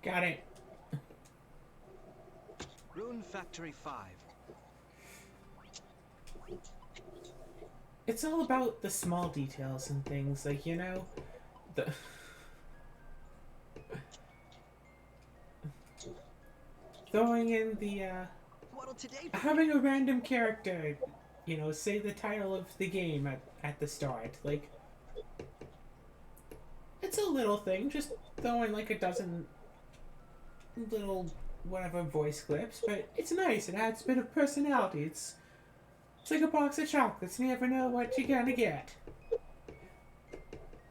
Got it. Rune Factory 5. It's all about the small details and things, like, the throwing in the What'll today bring? having a random character, say the title of the game at the start. Like, it's a little thing, just throwing like a dozen little whatever voice clips, but it's nice. It adds a bit of personality. It's like a box of chocolates. You never know what you're gonna get.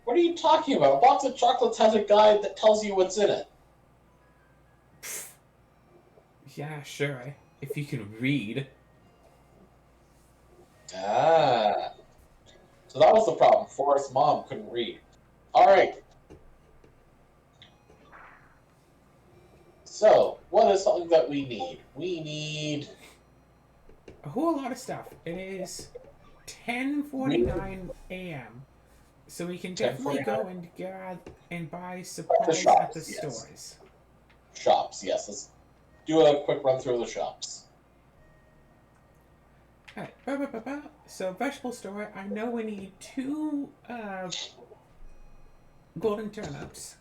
What are you talking about? A box of chocolates has a guide that tells you what's in it. Yeah, sure. If you can read. Ah. So that was the problem. Forrest's mom couldn't read. Alright. So, what is something that we need? We need... A whole lot of stuff. It is 10:49 a.m. So we can definitely go and grab and buy supplies shops, at the yes. stores. Shops, yes. Let's do a quick run through of the shops. Alright, so vegetable store, I know we need 2 golden turnips.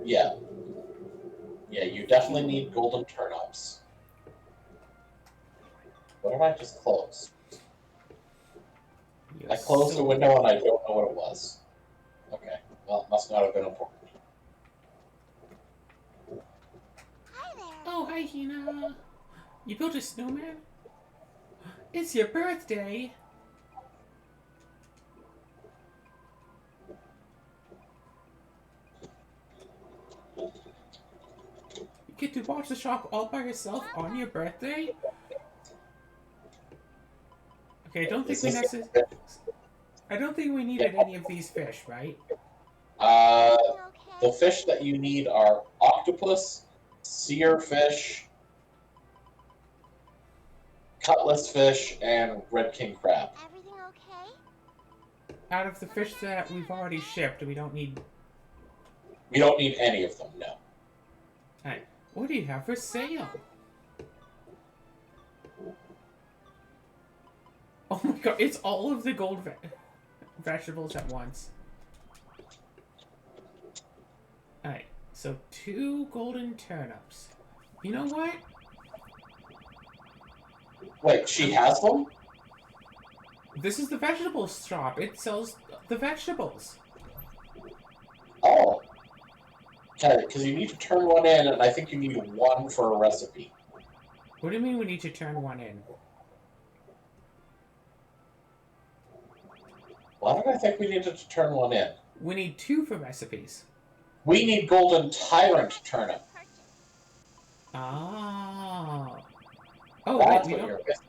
Yeah. Yeah, you definitely need golden turnips. What did I just close? I closed the window and I don't know what it was. Okay, well, it must not have been important. Hi there. Oh, hi, Hina. You built a snowman? It's your birthday. You get to watch the shop all by yourself on your birthday? Okay, I don't think we needed any of these fish, right? The fish that you need are octopus, seer fish, cutlass fish, and red king crab. Everything okay? Out of the fish that we've already shipped, we don't need... We don't need any of them, no. Alright, what do you have for sale? Oh my god, it's all of the gold vegetables at once. Alright, so 2 golden turnips. You know what? Wait, she has them? This is the vegetables shop. It sells the vegetables. Oh. Okay, because you need to turn one in, and I think you need 1 for a recipe. What do you mean we need to turn one in? Why did I think we needed to turn one in? We need 2 for recipes. We need golden tyrant turnip. Ah. Oh, That's wait, what you're missing.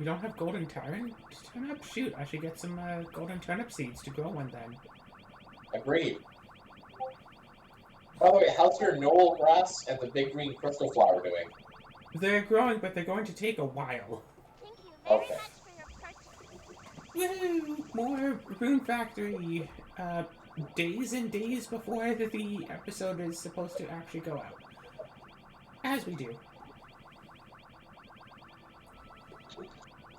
we don't have golden turnip? Shoot, I should get some golden turnip seeds to grow one then. Agreed. By the way, how's your Noel grass and the big green crystal flower doing? They're growing, but they're going to take a while. Thank you very Okay. much for your purchase. Woo! More Rune Factory. Days and days before the episode is supposed to actually go out. As we do.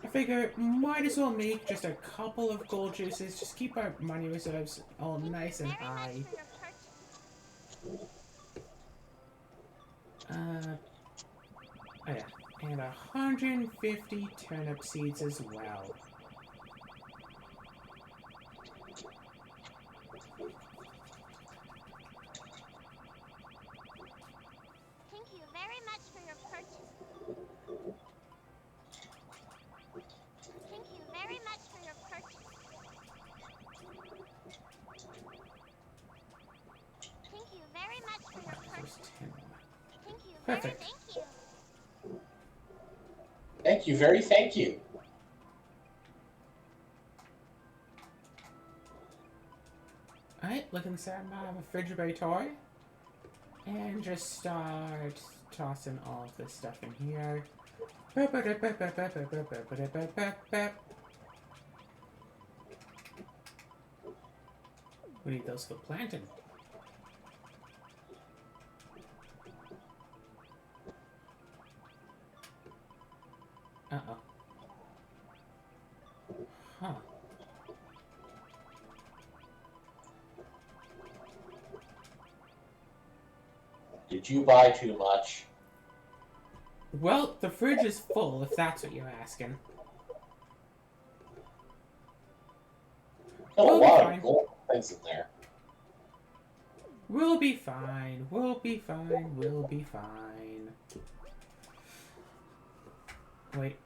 I figure might as well make just a couple of gold juices. Just keep our money reserves all nice and high. Oh yeah, and 150 turnip seeds as well. Thank you very much for your purchase. Thank you very much for your purchase. Thank you very much for your purchase. Thank you very Perfect. thank you. Thank you, very thank you. Alright, look inside my refrigerator. And just start tossing all of this stuff in here. We need those for planting. Uh-oh. Huh. Did you buy too much? Well, the fridge is full, if that's what you're asking. Got a We'll be lot fine. of gold things in there. We'll be fine. We'll be fine. We'll be fine. Wait.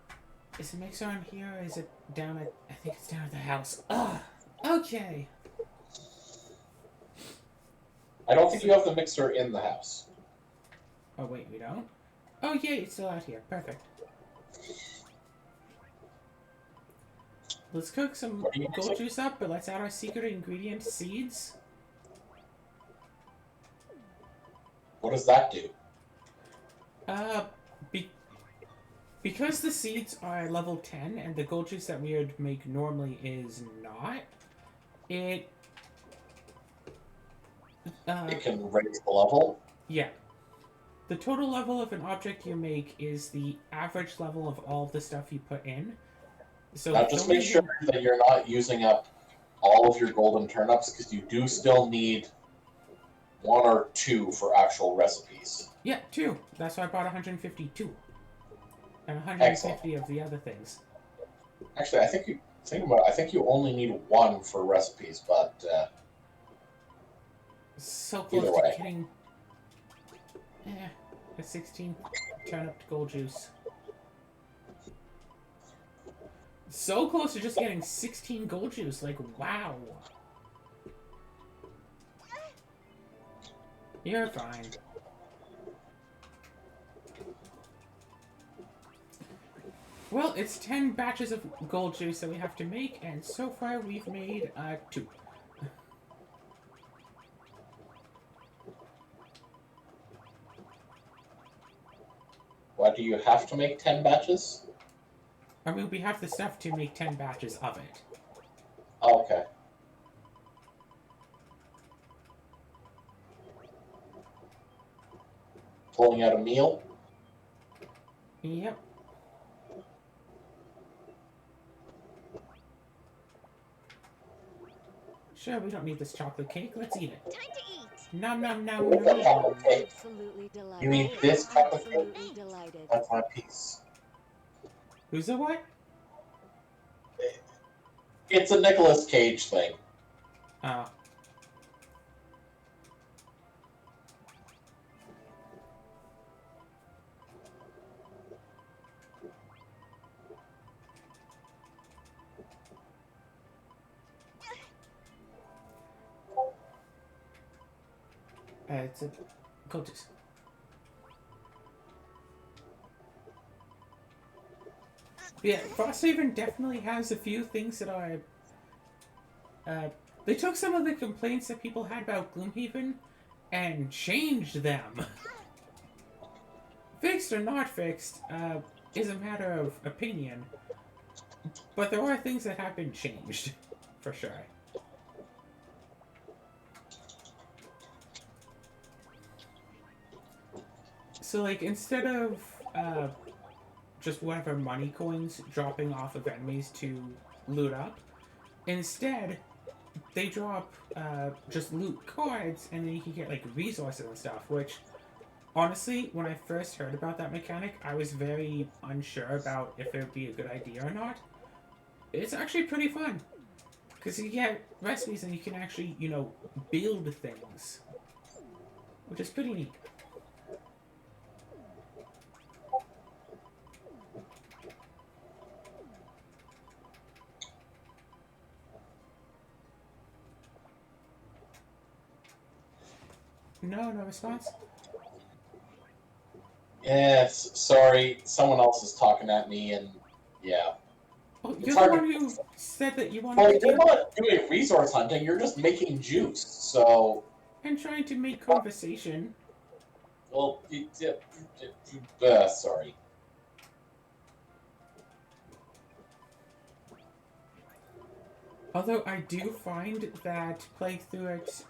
Is the mixer on here or is it down at... I think it's down at the house. Ugh. Okay. I don't think you have the mixer in the house. Oh, wait, we don't? Oh, yeah, it's still out here. Perfect. Let's cook some What are you gold mixing? juice up, but let's add our secret ingredient, seeds. What does that do? Because the seeds are level 10 and the gold juice that we would make normally is not, it Can raise the level? yeah. The total level of an object you make is the average level of all the stuff you put in. So Now just make sure that you're not using up all of your golden turnips, because you do still need 1 or 2 for actual recipes. Yeah, 2. That's why I bought 152. And 150 of the other things. Actually, I think you only need 1 for recipes, but So close either to way. getting a 16 turnip gold juice. So close to just getting 16 gold juice. Like, wow. You're fine. Well, it's 10 batches of gold juice that we have to make, and so far we've made 2. why do you have to make 10 batches? I mean, we have the stuff to make 10 batches of it. Oh, okay. Pulling out a meal? Yep. Sure, we don't need this chocolate cake. Let's eat it. Time to eat. Nom nom nom Where's nom that nom. chocolate cake? Absolutely delighted. You mean this chocolate cake? Absolutely delighted. That's my piece. Who's the what? It's a Nicolas Cage thing. Oh. It's a gold juice. Yeah, Frosthaven definitely has a few things that are... they took some of the complaints that people had about Gloomhaven and changed them. Fixed or not fixed is a matter of opinion, but there are things that have been changed, for sure. So, like, instead of just whatever money coins dropping off of enemies to loot up, instead they drop just loot cards, and then you can get like resources and stuff, which honestly, when I first heard about that mechanic, I was very unsure about if it would be a good idea or not. It's actually pretty fun, because you get recipes and you can actually, you know, build things, which is pretty neat. No response? Yes, sorry, someone else is talking at me, and yeah. Oh, It's you're the hard one to- who said that you wanted Well, to you're do not doing resource hunting, you're just making juice, so... and trying to make conversation. Well, sorry. Although I do find that playing through it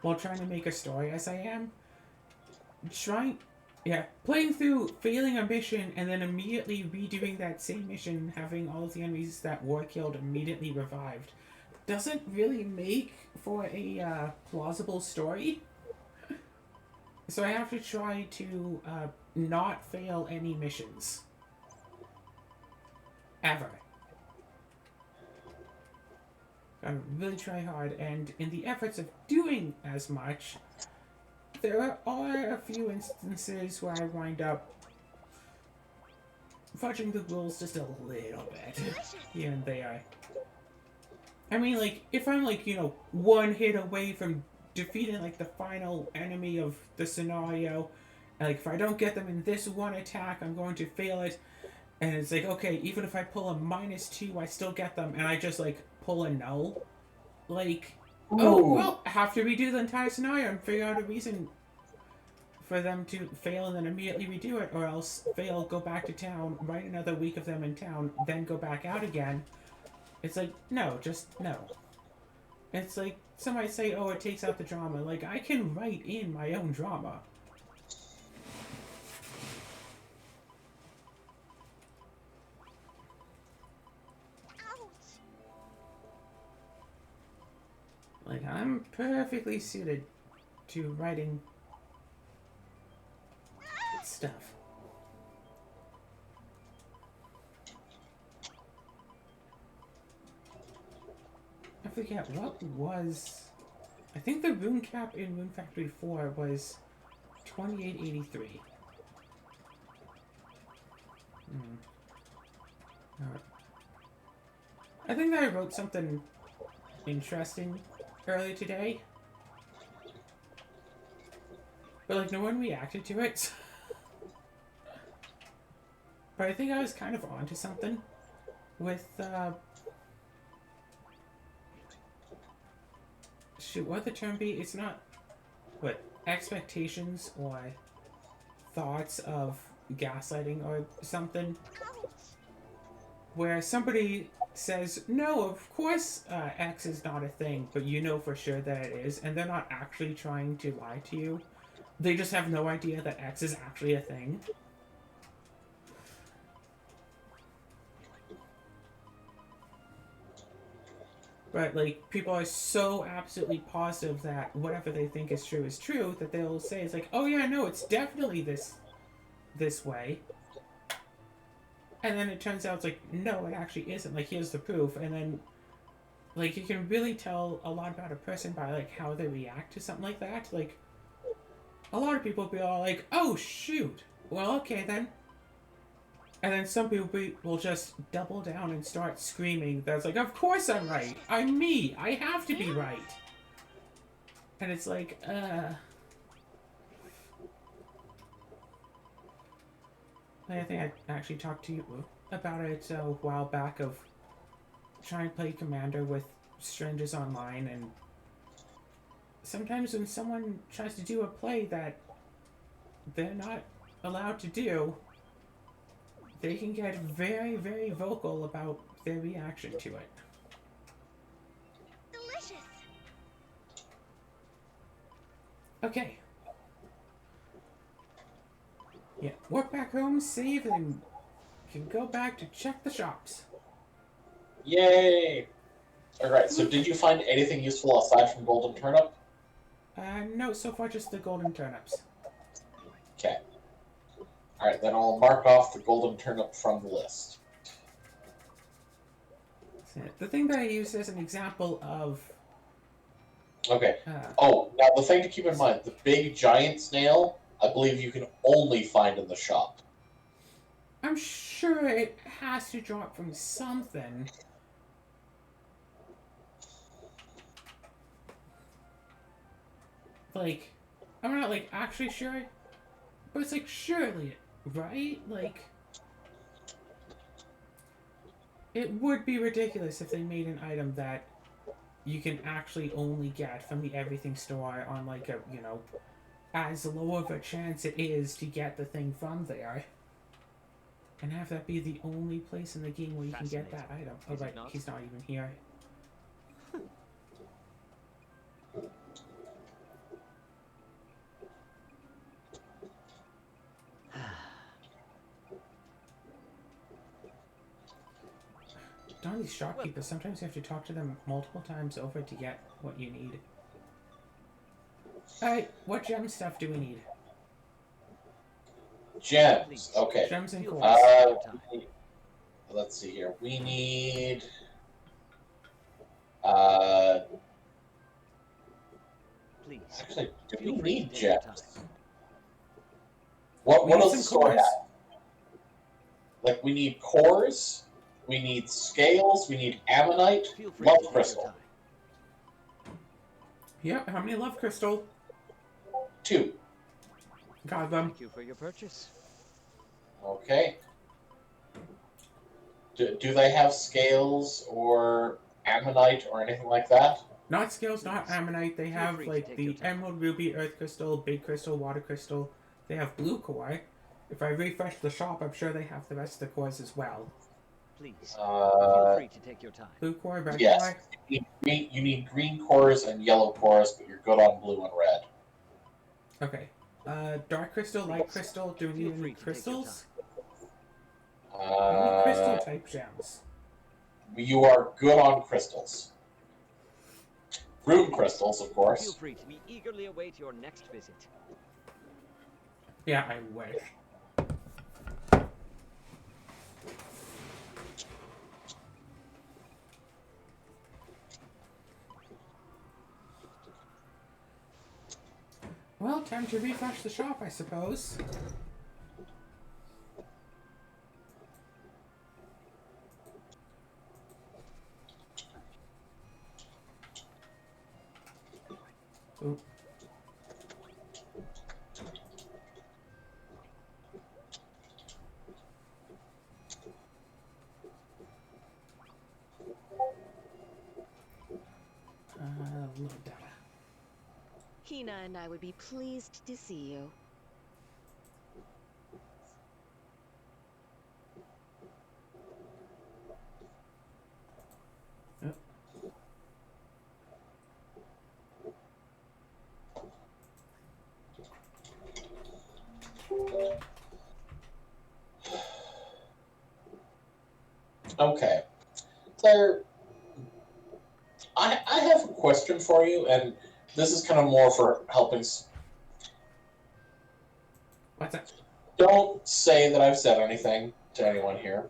while trying to make a story as I am, playing through, failing a mission, and then immediately redoing that same mission, having all of the enemies that were killed immediately revived, doesn't really make for a plausible story. So I have to try to not fail any missions. Ever. I really try hard, and in the efforts of doing as much, there are a few instances where I wind up fudging the rules just a little bit here and there. I mean, like, if I'm, like, one hit away from defeating, like, the final enemy of the scenario, and, like, if I don't get them in this one attack, I'm going to fail it, and it's like, okay, even if I pull a -2, I still get them, and I just, like, pull a null. Like, oh, well, I have to redo the entire scenario and figure out a reason for them to fail and then immediately redo it, or else fail, go back to town, write another week of them in town, then go back out again. It's like, no, just no. It's like, somebody say, oh, it takes out the drama. Like, I can write in my own drama. Like, I'm perfectly suited to writing stuff. I forget, what was... I think the rune cap in Rune Factory 4 was 2883. Alright. I think that I wrote something interesting earlier today. But, like, no one reacted to it. But I think I was kind of onto something with, shoot, what would the term be? It's not, what, expectations or thoughts of gaslighting or something. Where somebody says, no, of course X is not a thing, but you know for sure that it is, and they're not actually trying to lie to you. They just have no idea that X is actually a thing. But, like, people are so absolutely positive that whatever they think is true, that they'll say, it's like, oh yeah, no, it's definitely this way. And then it turns out it's like, no, it actually isn't. Like, here's the proof. And then, like, you can really tell a lot about a person by, like, how they react to something like that. Like, a lot of people will be all like, oh, shoot. Well, okay, then. And then some people will just double down and start screaming. That's like, of course I'm right. I'm me. I have to be right. And it's like, I think I actually talked to you about it a while back of trying to play Commander with strangers online, and sometimes when someone tries to do a play that they're not allowed to do, they can get very, very vocal about their reaction to it. Delicious. Okay. Yeah, work back home, save, and can go back to check the shops. Yay! Alright, so did you find anything useful aside from golden turnip? No, so far just the golden turnips. Okay. Alright, then I'll mark off the golden turnip from the list. The thing that I used as an example of... Okay. Oh, now the thing to keep in mind, the big giant snail, I believe you can only find in the shop. I'm sure it has to drop from something. Like, I'm not, like, actually sure, but it's like, surely, right? Like, it would be ridiculous if they made an item that you can actually only get from the everything store on, like, a, you know, as low of a chance it is to get the thing from there. And have that be the only place in the game where you can get that item. Oh, right, he's not even here. Some of these shopkeepers, sometimes you have to talk to them multiple times over to get what you need. Alright, what gem stuff do we need? Gems. Okay. Gems and coins. Let's see here. We need. Please. Actually, do we Feel free to need take your gems? time. What We need does some the store cores. have? Like, we need cores, we need scales, we need ammonite, Feel free love to take crystal. your time. Yep, how many love crystal? 2. Got them. Thank you for your purchase. Okay. Do they have scales or ammonite or anything like that? Not scales, not ammonite. They Feel have free to like take the your time. emerald, ruby, earth crystal, big crystal, water crystal. They have blue core. If I refresh the shop, I'm sure they have the rest of the cores as well. Please. Feel free to take your time. Blue core, red Yes. core. You need green cores and yellow cores, but you're good on blue and red. Okay. Dark crystal, light crystal. Do we Feel need any free to take your crystals? We need crystal Uh, type gems. you are good on crystals. Rune crystals, of Feel course. free to be eagerly await your next visit. Yeah, I wish. Well, time to refresh the shop, I suppose. Ooh. Little data. Hina and I would be pleased to see you. Yep. Okay. Claire, I have a question for you, and this is kind of more for helping. What's that? Don't say that I've said anything to anyone here.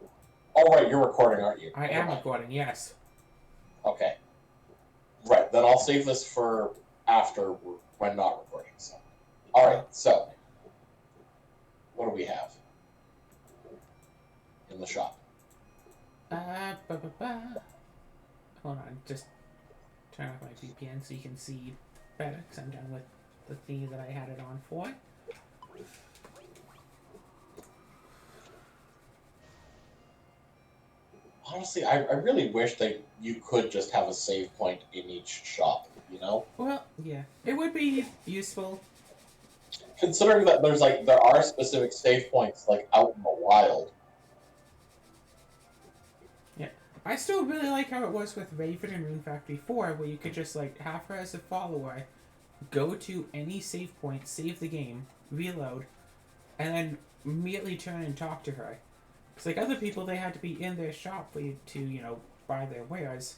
Oh, right, you're recording, aren't you? I am recording, yes. Okay. Right, then I'll save this for after when not recording. So, all right. So, what do we have in the shop? Hold on, just turn off my VPN so you can see better, because I'm done with the theme that I had it on for. Honestly, I really wish that you could just have a save point in each shop, you know? Well, yeah, it would be useful. Considering that there are specific save points like out in the wild. I still really like how it was with Raven and Rune Factory 4, where you could just, like, have her as a follower, go to any save point, save the game, reload, and then immediately turn and talk to her. Because, like, other people, they had to be in their shop for you to, you know, buy their wares.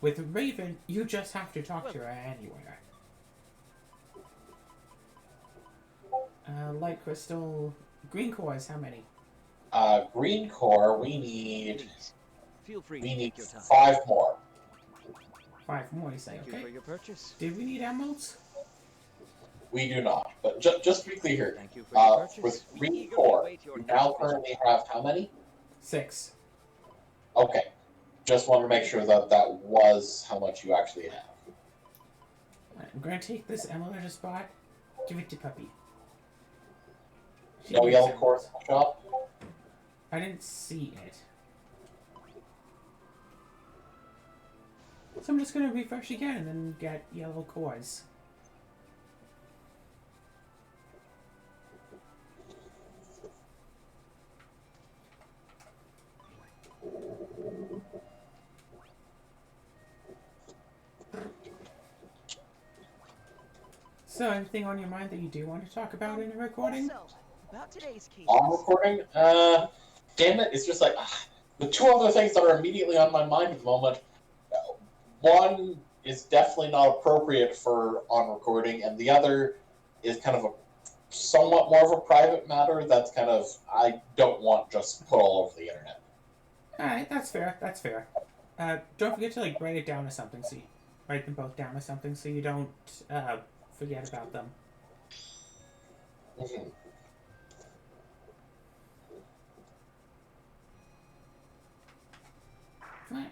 With Raven, you just have to talk to her anywhere. Light crystal, green cores, how many? Green core, we need Please. Feel free to take your time. 5 more. 5 more, you say, Thank you okay. for your purchase. Did we need emeralds? We do not. But just to be clear here, Thank you for your purchase. with We green eagerly core, await your you next now visit. currently have how many? 6. Okay. Just wanted to make sure that that was how much you actually have. I'm gonna take this emerald as a spot. Give it to Puppy. She No needs yellow emeralds. core in the shop? I didn't see it. So I'm just gonna refresh again and then get yellow cores. So, anything on your mind that you do want to talk about in a recording? So, about today's case. On recording? Damn it, it's just like, The two other things that are immediately on my mind at the moment, one is definitely not appropriate for on recording, and the other is kind of a somewhat more of a private matter that's kind of I don't want just put all over the internet. Alright, that's fair. That's fair. Don't forget to like write it down or something. So write them both down or something so you don't forget about them. Mm-hmm. Right.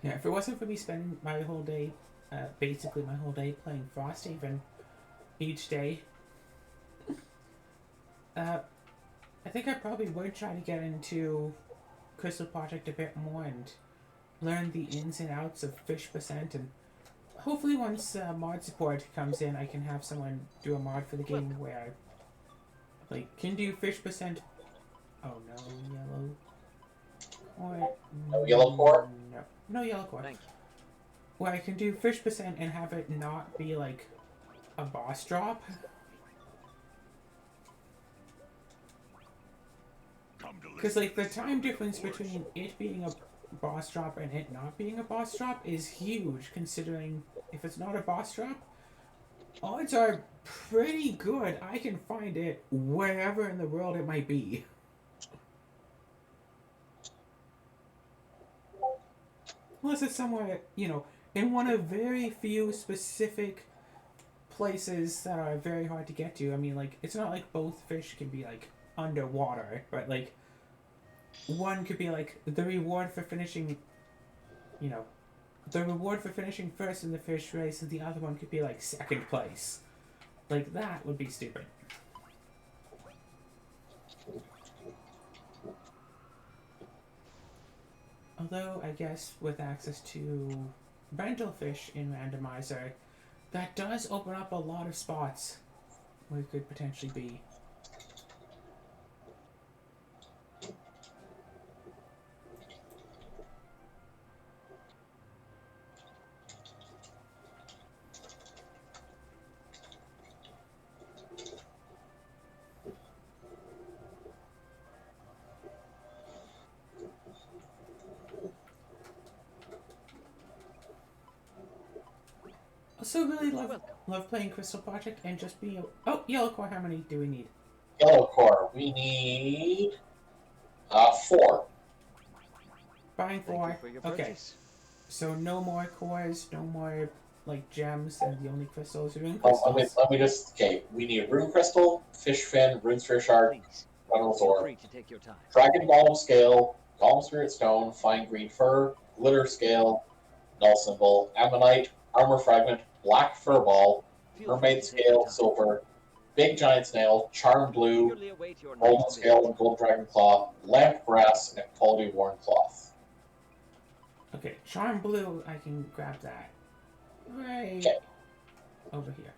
Yeah, if it wasn't for me spending my whole day, basically my whole day playing Frosthaven each day, I think I probably would try to get into Crystal Project a bit more and learn the ins and outs of fish percent, and hopefully once mod support comes in, I can have someone do a mod for the game where I like can do fish percent. Oh no, yellow core. No yellow core? No yellow core. Thank you. Where I can do fish percent and have it not be like a boss drop. Because like the time difference between it being a boss drop and it not being a boss drop is huge, considering if it's not a boss drop, odds are pretty good I can find it wherever in the world it might be. Unless it's somewhere, you know, in one of very few specific places that are very hard to get to. I mean, like, it's not like both fish can be, like, underwater, but, like, one could be, like, the reward for finishing, you know, the reward for finishing first in the fish race, and the other one could be, like, second place. Like, that would be stupid. Although, I guess with access to rental fish in Randomizer, that does open up a lot of spots where it could potentially be. Also, really love playing Crystal Project and just being. Oh, yellow core. How many do we need? Yellow core. We need 4. Buying Thank 4. you for your Okay, purchase. so no more cores, no more like gems, and the only crystals are rune Oh, crystals. let me just. Okay, we need Rune Crystal, Fish Fin, Rune Sphere Shard, Please, Runner's feel Ore, free to take your time. Dragon Golem Scale, Golem Spirit Stone, Fine Green Fur, Glitter Scale, Null Symbol, Ammonite, Armor Fragment, Black Fur Ball, Feel free Mermaid to take your Scale, time. Silver, Big Giant Snail, Charm Blue, Eagerly await your Golden next Scale, visit. and Gold Dragon Claw, Lamp Grass, and Quality Worn Cloth. Okay, Charm Blue, I can grab that. Right Okay. over here.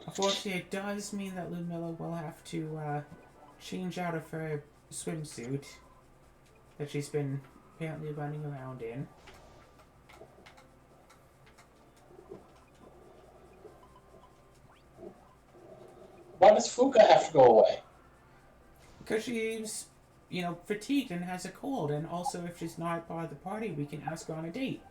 Unfortunately, it does mean that Ludmilla will have to change out of her swimsuit that she's been apparently running around in. Why does Fuka have to go away? Because she's, you know, fatigued and has a cold, and also if she's not part of the party, we can ask her on a date.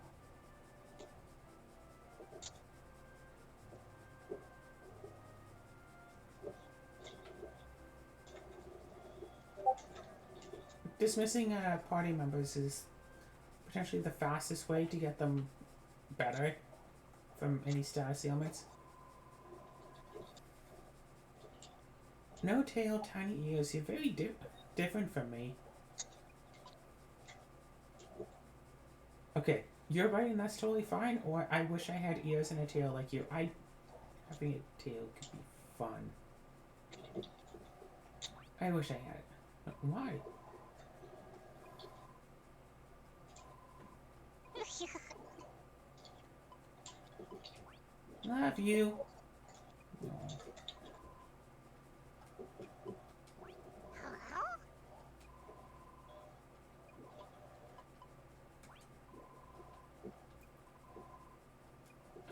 Dismissing party members is potentially the fastest way to get them better from any status ailments. No tail, tiny ears. You're very different from me. Okay, you're right, and that's totally fine. Or I wish I had ears and a tail like you. Having a tail could be fun. I wish I had it. But why? Love you.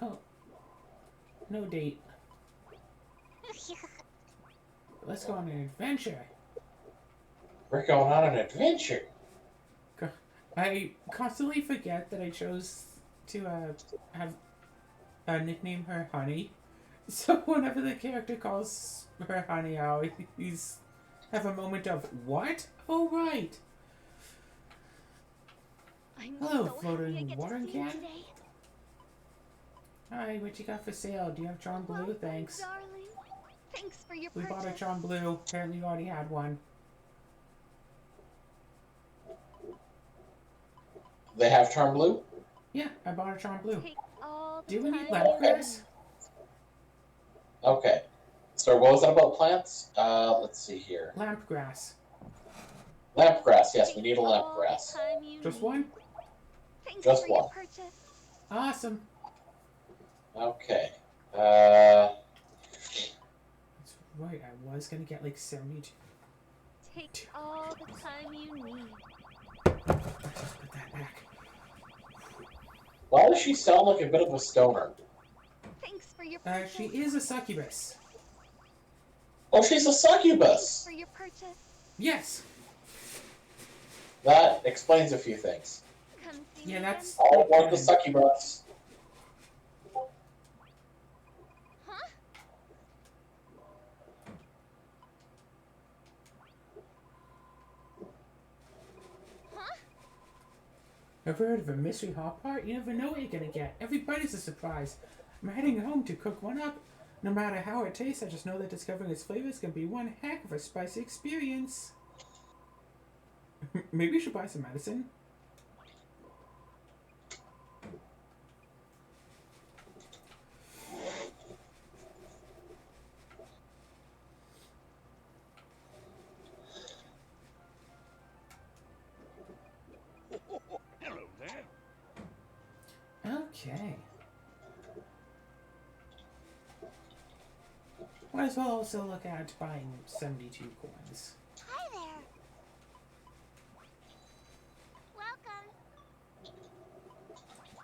Oh, no date. Let's go on an adventure. We're going on an adventure. I constantly forget that I chose to have nickname her Honey. So whenever the character calls her Honey, I always have a moment of, what? Oh, right. I'm Hello, so floating happy I get watering to see you can. today. Hi, what you got for sale? Do you have Charm Blue? Welcome, Thanks. darling. Thanks for your We purchase. bought a Charm Blue. Apparently you already had one. They have Charm Blue? Yeah, I bought a Charm Blue. Take all the Do we need time you lemongrass? Okay. So what was that about plants? Let's see here. Lampgrass. Lampgrass, yes, Take we need a all the lampgrass. time you Just need. one? Thanks Just for your one. purchase. Awesome. Okay. That's right, I was gonna get like 72. Take all the time you need. Let's just put that back. Why does she sound like a bit of a stoner? Thanks for your purchase. She is a succubus. Oh, she's a Thanks succubus! for your purchase. Yes. That explains a few things. Come see Yeah, me that's... All aboard the succubus. again. Huh? Huh? Ever heard of a mystery hot pot? You never know what you're gonna get. Every bite is a surprise. I'm heading home to cook one up. No matter how it tastes, I just know that discovering its flavors can be one heck of a spicy experience. Maybe you should buy some medicine. Hello there. Okay. Might as well also look at buying 72 coins. Hi there. Welcome.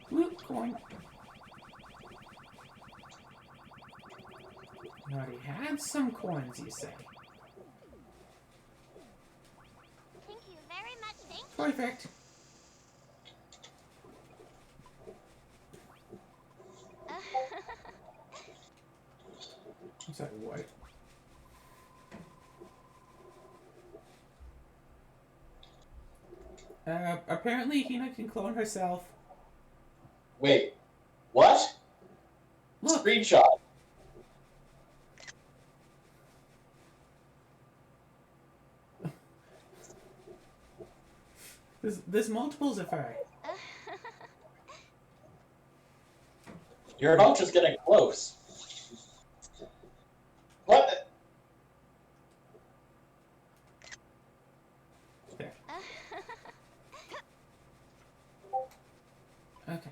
Loot coin. You already had some coins, you say. Thank you very much. Thank you. Perfect. I'm sorry, what? Apparently Hina can clone herself. Wait. What? Look! Screenshot. There's multiples of her. You're not just getting close. What? There. Okay.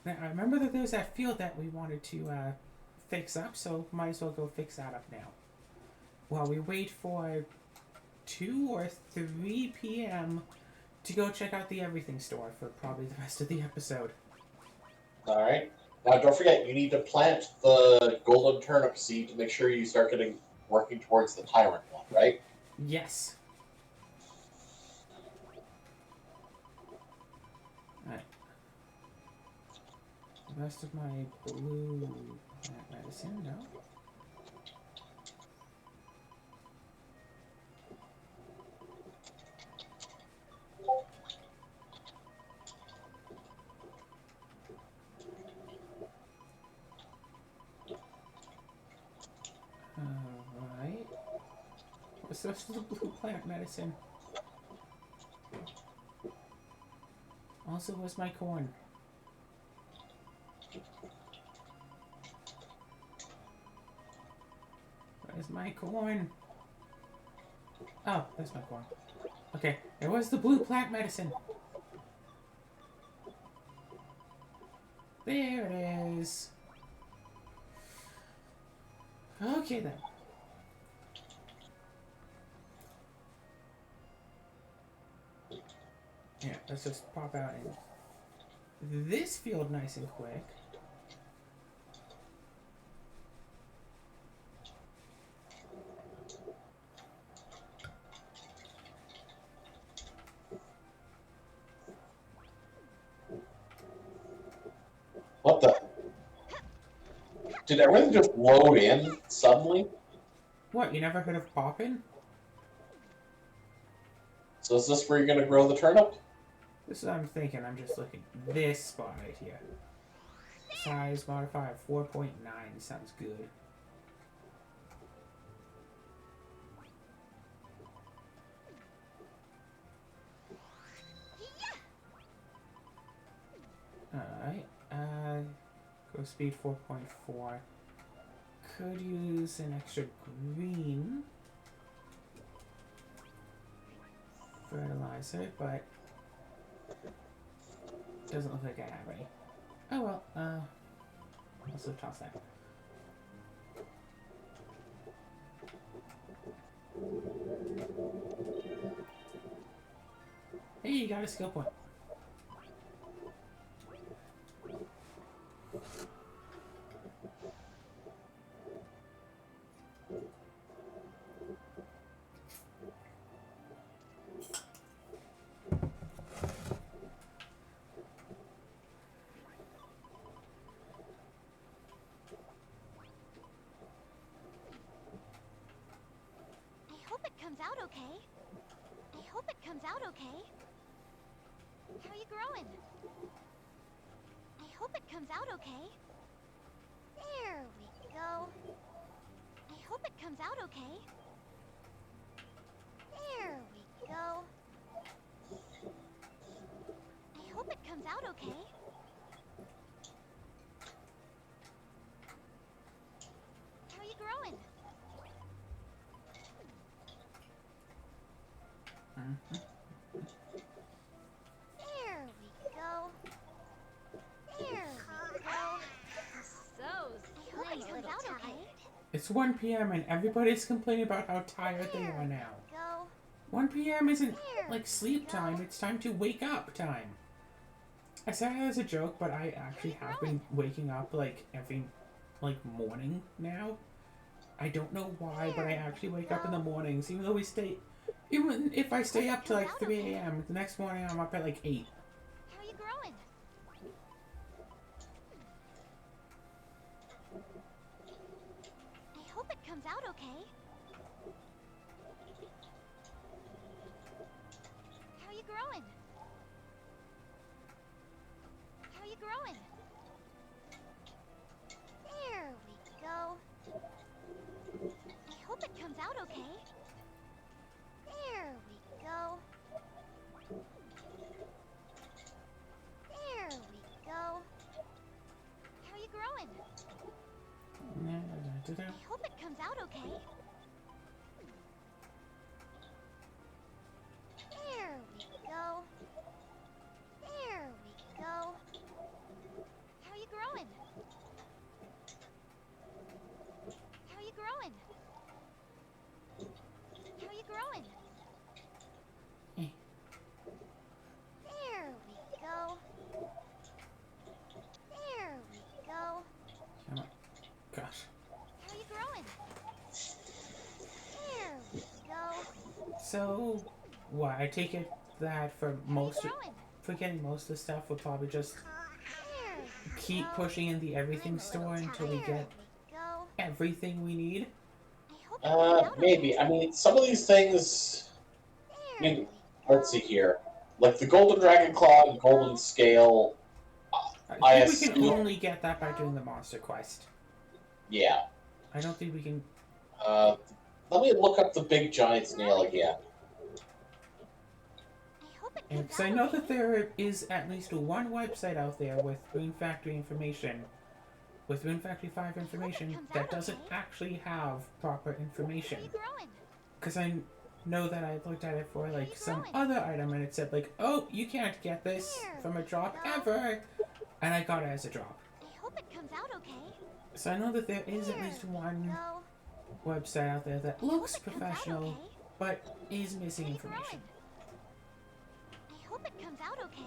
Now, I remember that there was that field that we wanted to fix up, so might as well go fix that up now. While we wait for 2 or 3 p.m. to go check out the everything store for probably the rest of the episode. Alright. Now don't forget, you need to plant the golden turnip seed to make sure you start working towards the tyrant one, right? Yes. Alright. The rest of my blue medicine, no? Alright. What's the rest of the blue plant medicine? Also, where's my corn? Where's my corn? Oh, there's my corn. Okay, and where's the blue plant medicine? There it is. Okay then. Yeah, let's just pop out in this field nice and quick. What the? Did everything just load in suddenly? What, you never heard of popping? So is this where you're gonna grow the turnip? This is what I'm thinking. I'm just looking. This spot right here. Size modifier 4.9 sounds good. Alright. Go speed 4.4. Could use an extra green fertilizer, but doesn't look like I have any. Oh well, also toss that. Hey, you got a skill point. I hope it comes out okay. I hope it comes out okay. How are you growing? I hope it comes out okay. There we go. I hope it comes out okay. There we go. I hope it comes out okay. How are you growing? There we go. There we go. So I hope it comes out okay. It's 1 p.m. and everybody's complaining about how tired they are now. Go. 1 p.m. isn't like sleep time, it's time to wake up time. I said it as a joke, but I actually have been waking up like every morning now. I don't know why, but I actually wake up in the mornings, even if I stay up till like 3 a.m. The next morning I'm up at like 8. How are you growing? I hope it comes out okay. How are you growing? How are you growing? There we go. I hope it comes out okay. There we go. There we go. How are you growing? I hope it comes out okay. There we go. There we go. How are you growing? How are you growing? How are you growing? There we go. There we go. Come on. Gosh. How are you growing? There we go. So, what? I take it that How are you growing? for getting most of the stuff, we'll probably just There we keep go. pushing in the everything store until we There get we go. everything we need. I hope it comes out Maybe. okay. I mean, some of these things. I There mean, we go. let's see here. Like the golden dragon claw and golden scale. I I think we can assume. only get that by doing the monster quest. Yeah. I don't think we can. Let me look up the big giant snail again. I hope it comes Because I out know okay. that there is at least one website out there with Rune Factory information, with Rune Factory 5 information, comes that out doesn't okay. actually have proper How information. are you growing? Because I know that I looked at it for like you some growing? other item and it said like, oh, you can't get this There from a drop we go. ever. And I got it as a drop. I hope it comes out okay. So I know that there is at There least we one go. website out there that I hope looks it comes out professional, okay. but is missing How are you information. growing? I hope it comes okay.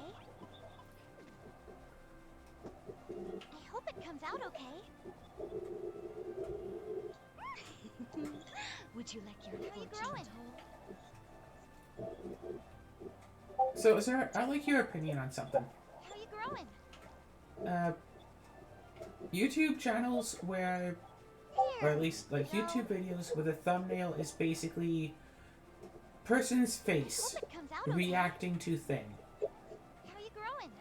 I hope it comes out okay. Would you like your How are you growing? So, I'd like your opinion on something. How are you growing? YouTube channels where, or at Here. least like No. YouTube videos where the thumbnail is basically person's I face hope it comes out okay. reacting to thing. How are you growing?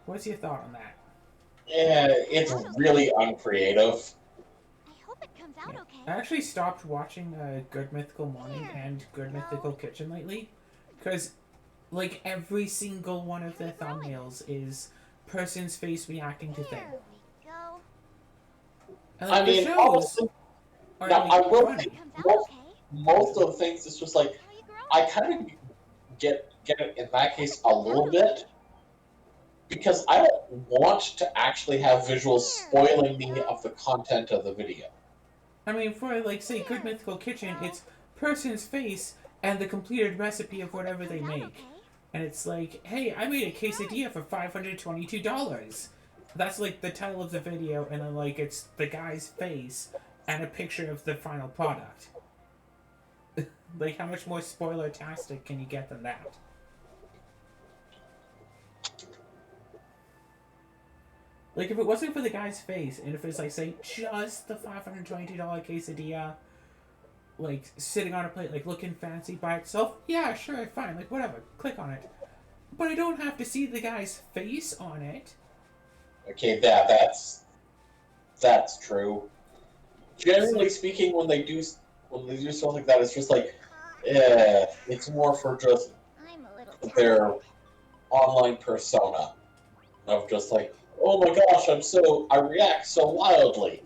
What's your thought on that? Yeah, it's really uncreative. I hope it comes out Yeah. okay. I actually stopped watching Good Mythical Morning Here. and Good No. Mythical Kitchen lately, because like every single one of their How are you thumbnails is person's face reacting to thing. Here we go. And, like, I mean, the shows honestly, are now, like, I will funny. think Comes out most, okay. most of the things, it's just like, How are you growing? I kind of get it in that case a little bit, because I don't want to actually have visuals spoiling me of the content of the video. I mean, for like say Good Mythical Kitchen, it's person's face and the completed recipe of whatever they Comes out make. okay. And it's like, hey, I made a quesadilla for $522. That's like the title of the video, and then like it's the guy's face and a picture of the final product. Like, how much more spoiler-tastic can you get than that? Like, if it wasn't for the guy's face, and if it's like, say, just the $522 quesadilla, like, sitting on a plate, like, looking fancy by itself, yeah, sure, fine, like, whatever, click on it. But I don't have to see the guy's face on it. Okay, that's true. Generally speaking, when they do something like that, it's just like, it's more for just I'm a little their tired. online persona of just like, oh my gosh, I react so wildly.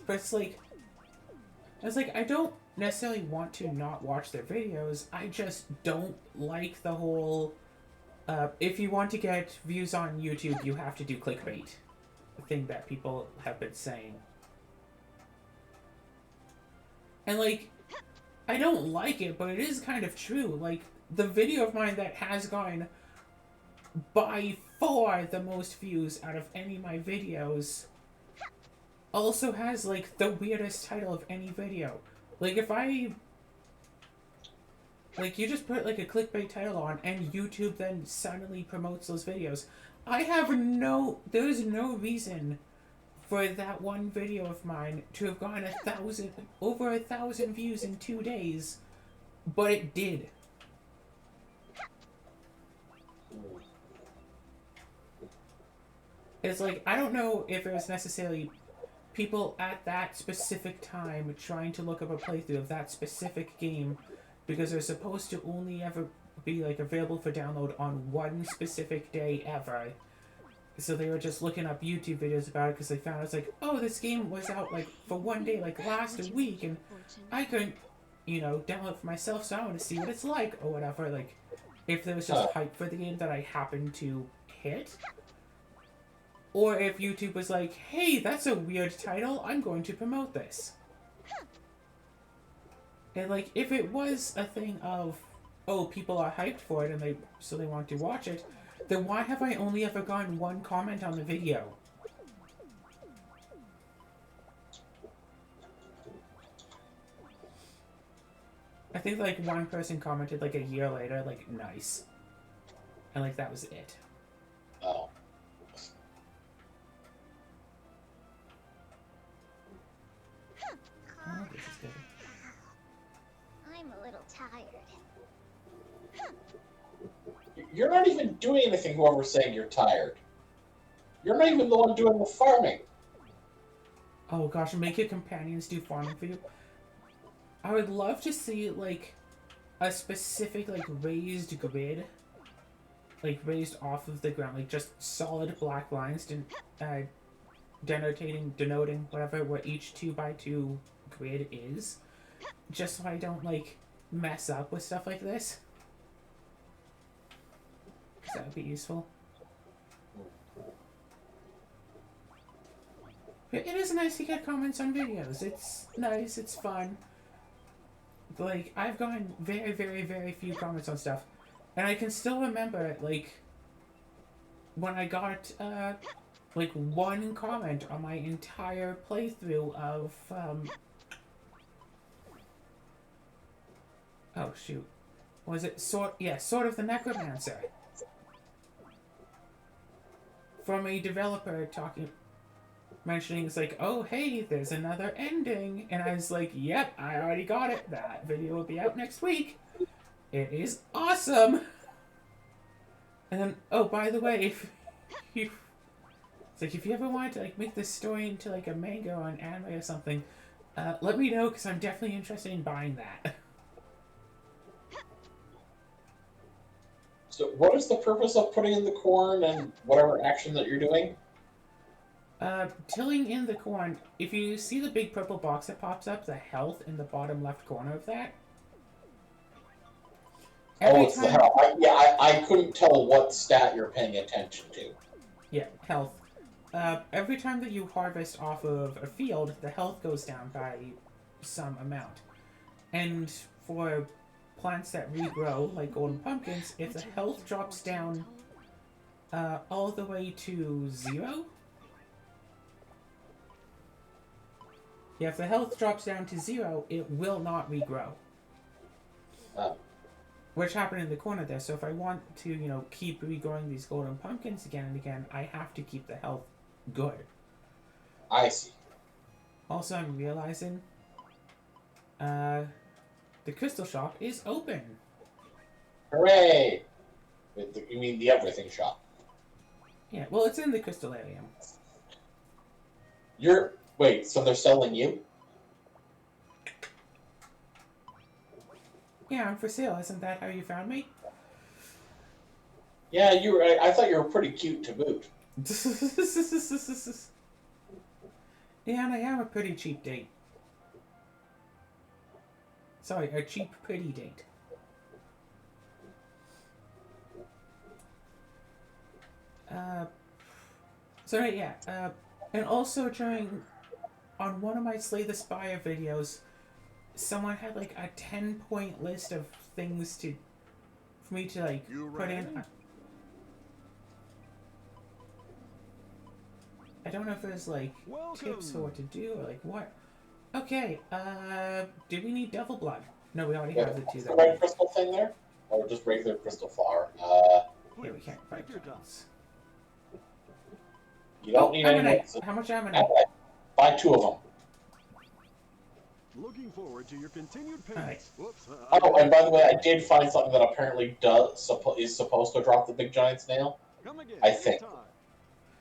But it's like, I don't necessarily want to not watch their videos. I just don't like the whole, if you want to get views on YouTube, you have to do clickbait. The thing that people have been saying. And like, I don't like it, but it is kind of true. Like, the video of mine that has gone by far the most views out of any of my videos also has, like, the weirdest title of any video. Like, if I... Like, you just put, like, a clickbait title on, and YouTube then suddenly promotes those videos. There is no reason for that one video of mine to have gone over 1,000 views in 2 days, but it did. It's like, I don't know if it was necessarily people at that specific time trying to look up a playthrough of that specific game, because they're supposed to only ever be, like, available for download on one specific day ever. So they were just looking up YouTube videos about it because they found it's like, oh, this game was out, like, for one day, like, last week, and I couldn't, download it for myself, so I want to see what it's like, or whatever. Like, if there was just hype for the game that I happened to hit. Or if YouTube was like, hey, that's a weird title, I'm going to promote this. And, like, if it was a thing of, oh, people are hyped for it and they want to watch it, then why have I only ever gotten one comment on the video? I think, like, one person commented, like, a year later, like, nice. And, like, that was it. Oh. Oh, this is good. I'm a little tired. You're not even doing anything, whoever's saying you're tired. You're not even the one doing the farming. Oh gosh, make your companions do farming for you. I would love to see, like, a specific, like, raised grid. Like, raised off of the ground. Like, just solid black lines denoting whatever, where each 2x2 grid is. Just so I don't, like, mess up with stuff like this. Because that would be useful. But it is nice to get comments on videos. It's nice, it's fun. like, I've gotten very, very, very few comments on stuff. And I can still remember, like, when I got, like, one comment on my entire playthrough of, oh, shoot. Was it Sword of the Necromancer? From a developer mentioning, it's like, oh, hey, there's another ending. And I was like, yep, I already got it. That video will be out next week. It is awesome. And then, oh, by the way, if you, it's like, if you ever wanted to, like, make this story into, like, a manga or an anime or something, let me know, because I'm definitely interested in buying that. So, what is the purpose of putting in the corn and whatever action that you're doing? Tilling in the corn, if you see the big purple box that pops up, the health in the bottom left corner of that. It's the health. I couldn't tell what stat you're paying attention to. Yeah, health. Every time that you harvest off of a field, the health goes down by some amount. And for plants that regrow, like golden pumpkins, if the health drops down all the way to 0, if the health drops down to 0, it will not regrow. Which happened in the corner there. So if I want to, keep regrowing these golden pumpkins again and again, I have to keep the health good. I see. Also, I'm realizing the crystal shop is open. Hooray! You mean the everything shop? Yeah, well, it's in the crystallarium. Wait, so they're selling you? Yeah, I'm for sale. Isn't that how you found me? Yeah, I thought you were pretty cute to boot. Yeah, and I am a pretty cheap date. Sorry, a cheap, pretty date. And also on one of my Slay the Spire videos, someone had like a 10-point list of things for me to like put in. I don't know if there's like tips or what to do or like what. Okay, do we need Devil Blood? No, we already have the two. The red crystal thing there? Or just regular crystal flower? Yeah, we can't fight giants. You don't need any. How much ammonite? Buy 2 of them. Looking forward to your continued pace. Right. Whoops, And by the way, I did find something that apparently is supposed to drop the big giant snail. Come again, I think. anytime.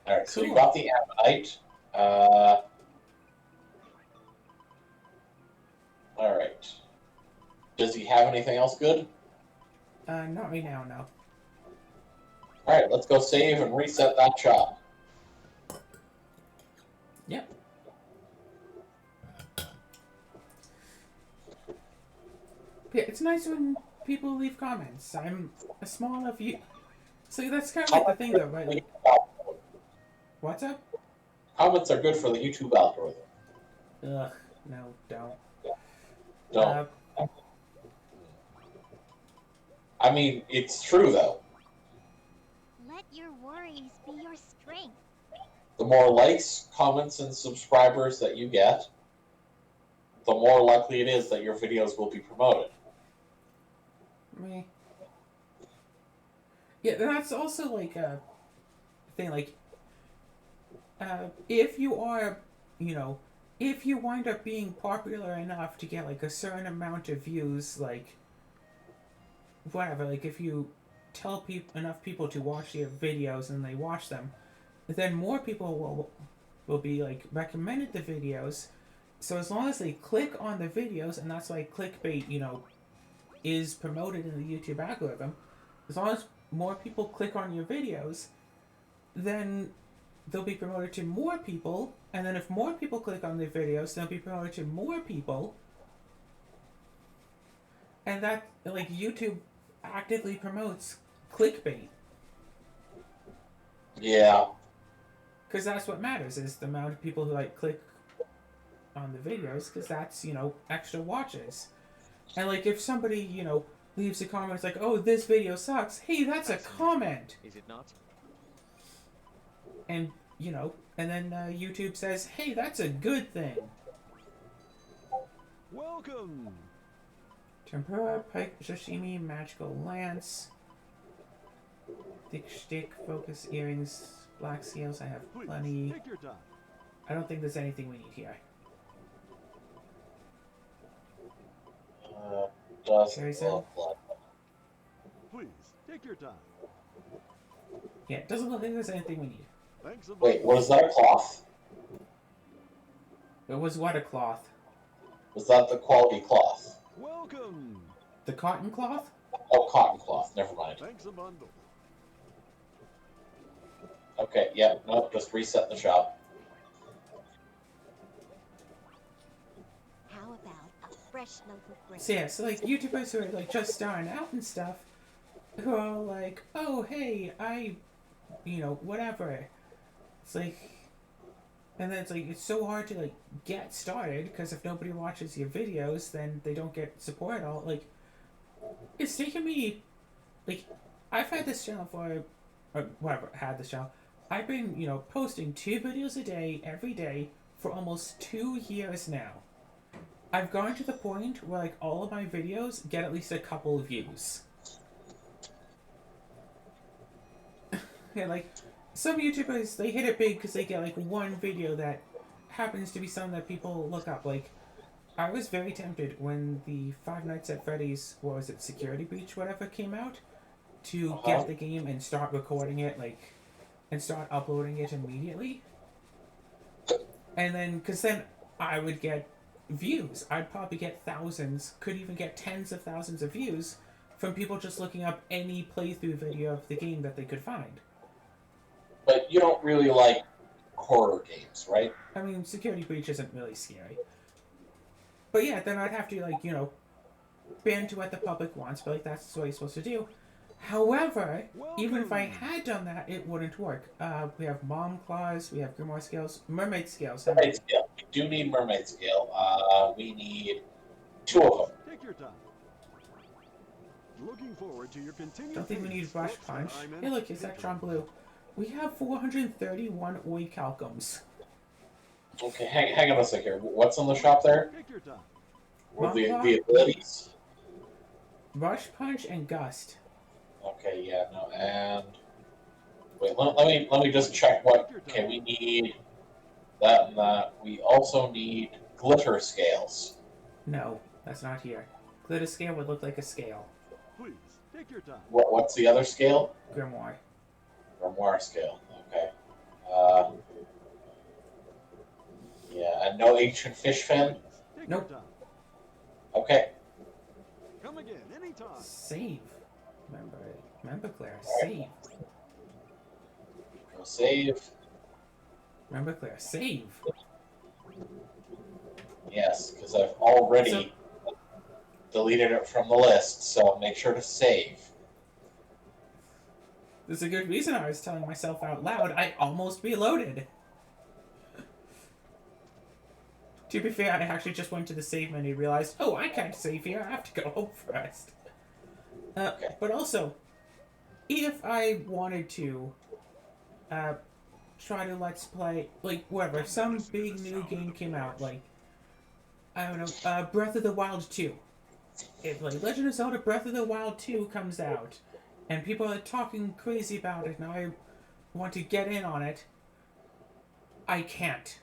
Alright, so Cool. you got the ammonite. Alright. Does he have anything else good? Not right now, no. Alright, let's go save and reset that shop. Yep. Yeah, it's nice when people leave comments. I'm a small enough So that's kind of like the thing, though, right? Like, what's up? Comments are good for the YouTube algorithm. Ugh, no, don't. Don't. I mean, it's true, though. Let your worries be your strength. The more likes, comments, and subscribers that you get, the more likely it is that your videos will be promoted. Me. Yeah, that's also like a thing. Like, if you are, if you wind up being popular enough to get like a certain amount of views, like whatever, like if you tell enough people to watch your videos and they watch them, then more people will be like recommended the videos. So as long as they click on the videos, and that's why clickbait, is promoted in the YouTube algorithm, as long as more people click on your videos, then they'll be promoted to more people, and then if more people click on the videos, they'll be promoted to more people, and that, like, YouTube actively promotes clickbait. Yeah. Because that's what matters, is the amount of people who, like, click on the videos, because that's, extra watches. And like if somebody, leaves a comment, it's like, oh, this video sucks. Hey, that's a comment. Is it not? And, and then YouTube says, hey, that's a good thing. Welcome. Tempura, pike, sashimi, magical lance, thick stick, focus earrings, black scales. I have Please, plenty. take your time. I don't think there's anything we need here. Doesn't look like. Please, take your time. Yeah, it doesn't look like there's anything we need. Thanks a bunch. Wait, what is that, a cloth? It was what, a cloth? Was that the quality cloth? Welcome. The cotton cloth? Oh, cotton cloth. Never mind. Thanks a bundle. Okay, yeah, nope, just reset the shop. How about a fresh loaf of bread? So yeah, so like YouTubers who are like just starting out and stuff, who are all like, oh hey, whatever. It's like, and then it's like, it's so hard to like get started because if nobody watches your videos, then they don't get support at all. Like, it's taken me, like, I've had this channel for, or whatever, had this channel. I've been, posting 2 videos a day, every day, for almost 2 years now. I've gone to the point where, like, all of my videos get at least a couple of views. And, like, some YouTubers, they hit it big because they get, like, one video that happens to be something that people look up. Like, I was very tempted when the Five Nights at Freddy's, what was it, Security Breach, whatever, came out, to get the game and start recording it, like, and start uploading it immediately. And then, because then I would get views. I'd probably get thousands, could even get tens of thousands of views from people just looking up any playthrough video of the game that they could find. But you don't really like horror games, right? I mean, Security Breach isn't really scary. But yeah, then I'd have to, like, bend to what the public wants, but like, that's what you're supposed to do. However, even if I had done that, it wouldn't work. We have mom claws, we have grimoire scales, mermaid scales. Mermaid scale. We do need mermaid scale. We need 2 of them. Take your time. Looking forward to your continued. Don't think we need pace. brush Whoops, punch. I meant Hey, look, to it's take Electron Blue. We have 431 orichalcums. Okay, hang on a sec here. What's in the shop there? Take your time. What are the abilities? Rush Punch and Gust. Okay, yeah, no, and wait, let me just check what. Okay, we need that and that. We also need glitter scales. No, that's not here. Glitter scale would look like a scale. Please, take your time. What's the other scale? Grimoire. Grimoire scale. Okay. Yeah, and no ancient fish fin. Take Nope. your time. Okay. Come again, anytime. Save. Remember, Claire. Save. Go save. Remember, Claire. Save. Yes, because I've already deleted it from the list, so make sure to save. There's a good reason I was telling myself out loud. I almost reloaded. To be fair, I actually just went to the save menu and realized, oh, I can't save here. I have to go home first. Okay. But also, if I wanted to try to let's play, like, whatever, some big new game came out, like, I don't know, Breath of the Wild 2. If, like, Legend of Zelda Breath of the Wild 2 comes out, and people are talking crazy about it, and I want to get in on it, I can't.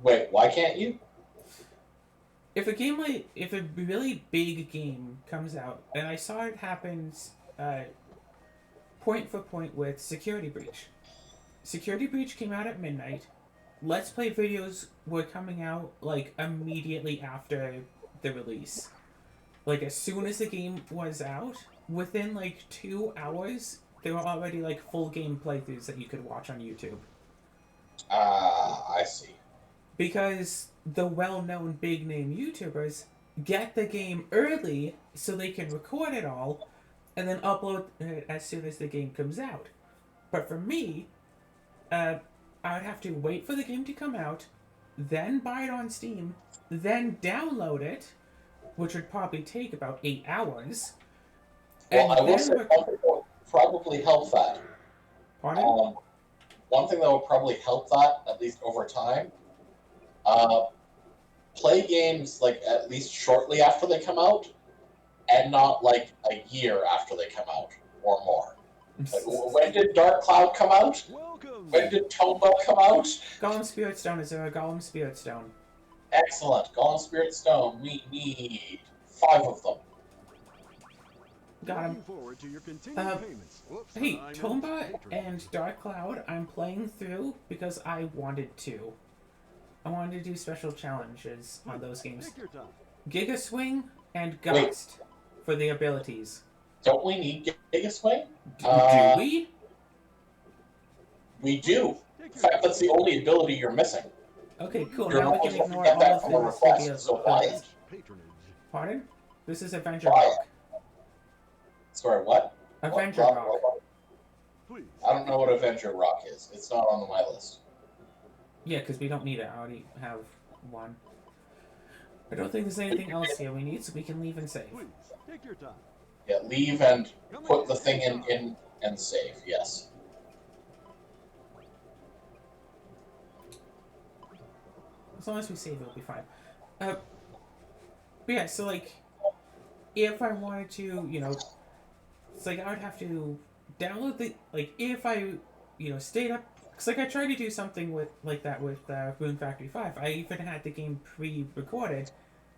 Wait, why can't you? If a really big game comes out, and I saw it happen point for point with Security Breach. Security Breach came out at midnight. Let's Play videos were coming out, like, immediately after the release. Like, as soon as the game was out, within, like, 2 hours, there were already, like, full game playthroughs that you could watch on YouTube. I see. Because the well-known big-name YouTubers get the game early so they can record it all and then upload it as soon as the game comes out. But for me, I would have to wait for the game to come out, then buy it on Steam, then download it, which would probably take about 8 hours. Well, And I will say one thing that would probably help that. Pardon? One thing that would probably help that, at least over time, uh, play games like at least shortly after they come out, and not like a year after they come out or more. Like, when did Dark Cloud come out? Welcome. When did Tomba come out? Golem Spirit Stone. Is there a Golem Spirit Stone? Excellent. Golem Spirit Stone. We need 5 of them. Got him. Looking forward to your continued payments. Whoops, Hey, I meant Tomba patronage. and Dark Cloud, I'm playing through because I wanted to. I wanted to do special challenges on those games. Take your time. Giga Swing and Gust for the abilities. Don't we need Giga Swing? Do we? We do. Take In your fact, that's the only ability you're missing. Okay, cool. You're Now we not can supposed to ignore get all that of from the a request, previous so buy it. abilities. Patronage. Pardon? This is Avenger Buy Rock. Sorry, what? Avenger What? Rock. Please. I don't know what Avenger Rock is. It's not on my list. Yeah, because we don't need it. I already have one. I don't think there's anything else here we need, so we can leave and save. Please, take your time. Yeah, leave and Come put again the thing anytime. in and save. Yes. As long as we save, it'll be fine. But yeah, so like, if I wanted to, it's like I would have to download the, like, if I, stayed up, because like I tried to do something with, like that with Rune Factory 5. I even had the game pre-recorded,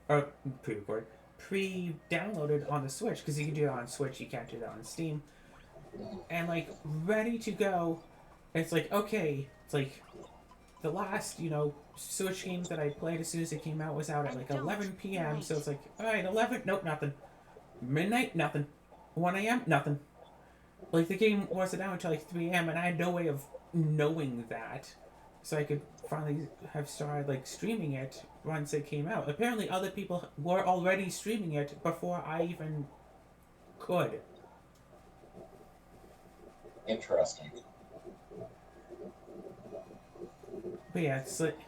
or pre-downloaded on the Switch, because you can do it on Switch, you can't do that on Steam. And like, ready to go. It's like, okay, it's like, the last, Switch games that I played as soon as it came out was out at like 11 p.m. So it's like, alright, 11, nope, nothing. Midnight, nothing. 1 a.m., nothing. Like, the game wasn't out until like 3 a.m. and I had no way of knowing that. So I could finally have started like streaming it once it came out. Apparently other people were already streaming it before I even could. Interesting. But yeah, it's like,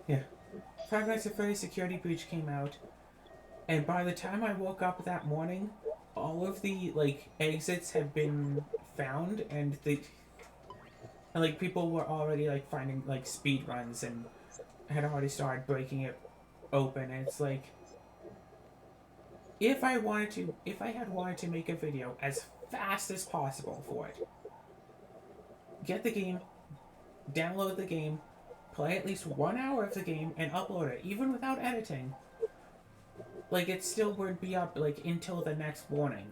yeah. Five Nights at Freddy's Security Breach came out, and by the time I woke up that morning, all of the like exits had been found, and like people were already like finding like speed runs and had already started breaking it open. And it's like, if I had wanted to make a video as fast as possible for it, get the game, download the game, play at least 1 hour of the game, and upload it, even without editing, like, it still would be up, like, until the next morning.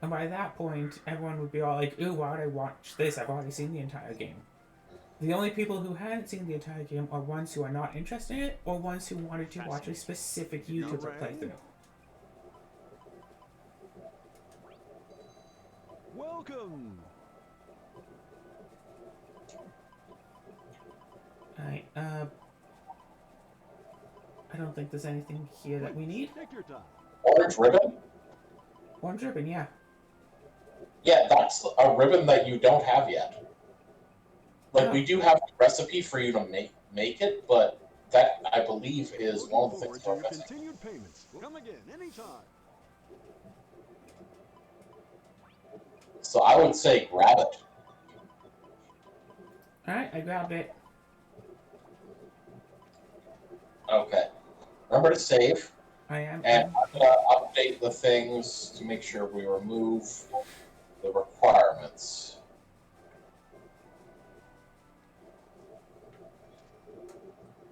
And by that point, everyone would be all like, ooh, why would I watch this? I've already seen the entire game. The only people who hadn't seen the entire game are ones who are not interested in it, or ones who wanted to watch a specific YouTuber playthrough. Welcome. Alright, I don't think there's anything here that we need. Take your time. Orange ribbon? Orange ribbon, yeah. Yeah, that's a ribbon that you don't have yet. Like, Oh. we do have a recipe for you to make it, but that, I believe, is one of the things Looking we're forward to your missing. continued payments. Come again anytime. So I would say grab it. Alright, I grabbed it. Okay. Remember to save, I am. and I'm going to update the things to make sure we remove the requirements.